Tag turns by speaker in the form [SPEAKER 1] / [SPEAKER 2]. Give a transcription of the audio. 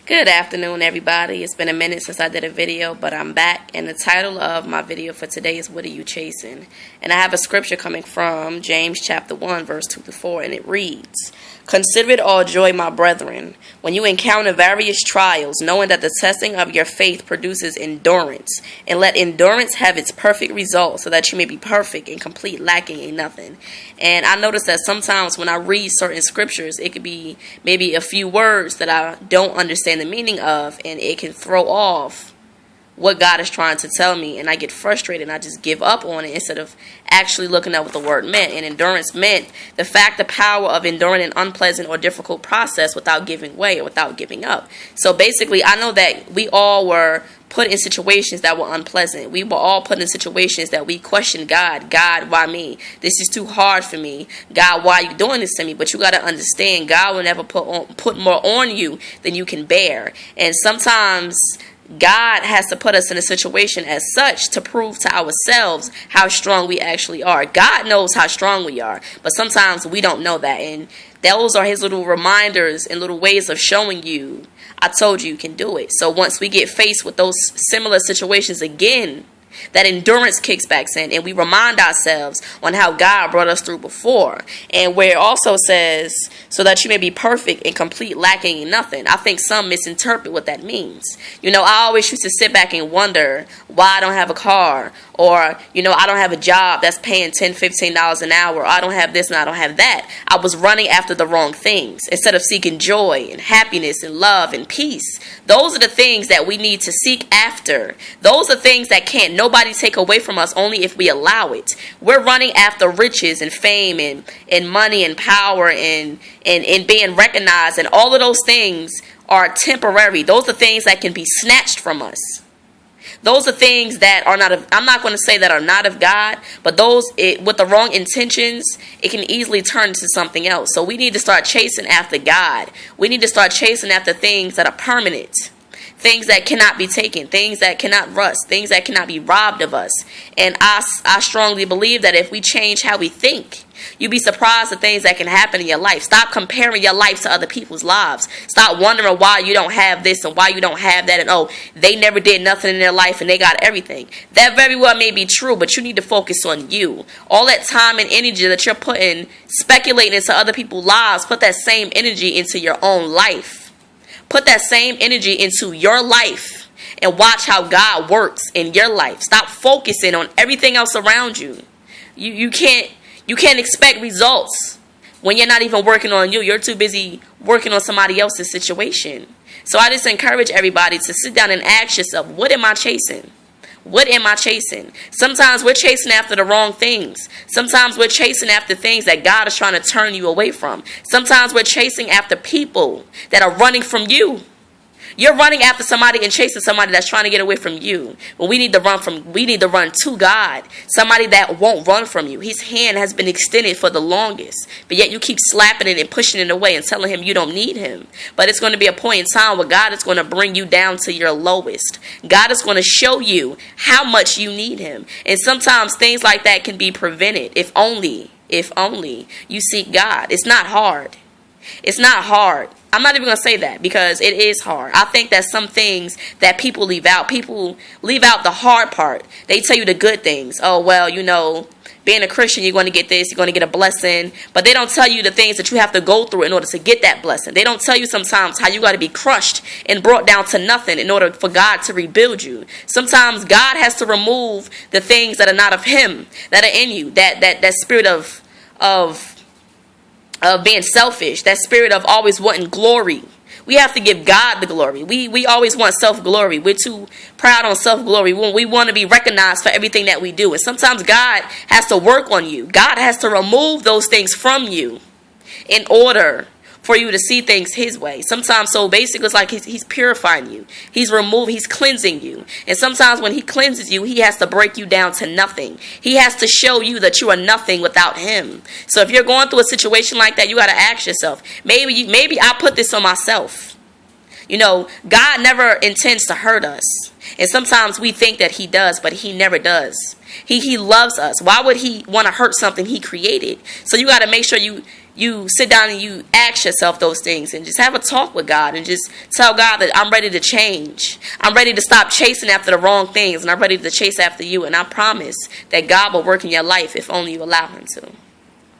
[SPEAKER 1] Good afternoon, everybody. It's been a minute since I did a video, but I'm back, and the title of my video for today is What Are You Chasing? And I have a scripture coming from James chapter 1, verse 2-4, and it reads, Consider it all joy, my brethren, when you encounter various trials, knowing that the testing of your faith produces endurance, and let endurance have its perfect result, so that you may be perfect and complete, lacking in nothing. And I notice that sometimes when I read certain scriptures, it could be maybe a few words that I don't understand the meaning of, and it can throw off what God is trying to tell me, and I get frustrated and I just give up on it instead of actually looking at what the word meant. And endurance meant the power of enduring an unpleasant or difficult process without giving way or without giving up. So basically, I know that we all were put in situations that were unpleasant. We were all put in situations that we questioned God. God, why me? This is too hard for me. God, why are you doing this to me? But you got to understand, God will never put more on you than you can bear. And sometimes God has to put us in a situation as such to prove to ourselves how strong we actually are. God knows how strong we are, but sometimes we don't know that. And those are his little reminders and little ways of showing you, I told you can do it. So once we get faced with those similar situations again, that endurance kicks back in, and we remind ourselves on how God brought us through before. And where it also says, so that you may be perfect and complete, lacking in nothing. I think some misinterpret what that means. I always used to sit back and wonder why I don't have a car, or, I don't have a job that's paying $10, $15 an hour, or I don't have this and I don't have that. I was running after the wrong things instead of seeking joy and happiness and love and peace. Those are the things that we need to seek after. Those are things that can't nobody take away from us, only if we allow it. We're running after riches and fame and money and power and being recognized, and all of those things are temporary. Those are things that can be snatched from us. Those are things that are not of, I'm not going to say that are not of God, but with the wrong intentions, it can easily turn into something else. So we need to start chasing after God. We need to start chasing after things that are permanent. Things that cannot be taken, things that cannot rust, things that cannot be robbed of us. And I strongly believe that if we change how we think, you'd be surprised at things that can happen in your life. Stop comparing your life to other people's lives. Stop wondering why you don't have this and why you don't have that, and they never did nothing in their life and they got everything. That very well may be true, but you need to focus on you. All that time and energy that you're putting, speculating into other people's lives, put that same energy into your own life. Put that same energy into your life and watch how God works in your life. Stop focusing on everything else around you. You can't expect results when you're not even working on you. You're too busy working on somebody else's situation. So I just encourage everybody to sit down and ask yourself, what am I chasing? What am I chasing? Sometimes we're chasing after the wrong things. Sometimes we're chasing after things that God is trying to turn you away from. Sometimes we're chasing after people that are running from you. You're running after somebody and chasing somebody that's trying to get away from you. But we need to run to God. Somebody that won't run from you. His hand has been extended for the longest. But yet you keep slapping it and pushing it away and telling him you don't need him. But it's going to be a point in time where God is going to bring you down to your lowest. God is going to show you how much you need him. And sometimes things like that can be prevented if only you seek God. It's not hard. It's not hard. I'm not even going to say that because it is hard. I think that some things that people leave out the hard part. They tell you the good things. Oh, well, being a Christian, you're going to get this, you're going to get a blessing. But they don't tell you the things that you have to go through in order to get that blessing. They don't tell you sometimes how you got to be crushed and brought down to nothing in order for God to rebuild you. Sometimes God has to remove the things that are not of him, that are in you. That spirit of being selfish, that spirit of always wanting glory. We have to give God the glory. We always want self-glory. We're too proud on self-glory. We want to be recognized for everything that we do. And sometimes God has to work on you. God has to remove those things from you in order for you to see things his way. Sometimes, so basically it's like he's purifying you. He's cleansing you. And sometimes when he cleanses you, he has to break you down to nothing. He has to show you that you are nothing without him. So if you're going through a situation like that, you got to ask yourself, maybe I put this on myself. God never intends to hurt us. And sometimes we think that he does, but he never does. He loves us. Why would he want to hurt something he created? So you got to make sure you you sit down and you ask yourself those things and just have a talk with God and just tell God that I'm ready to change. I'm ready to stop chasing after the wrong things, and I'm ready to chase after you. And I promise that God will work in your life if only you allow him to.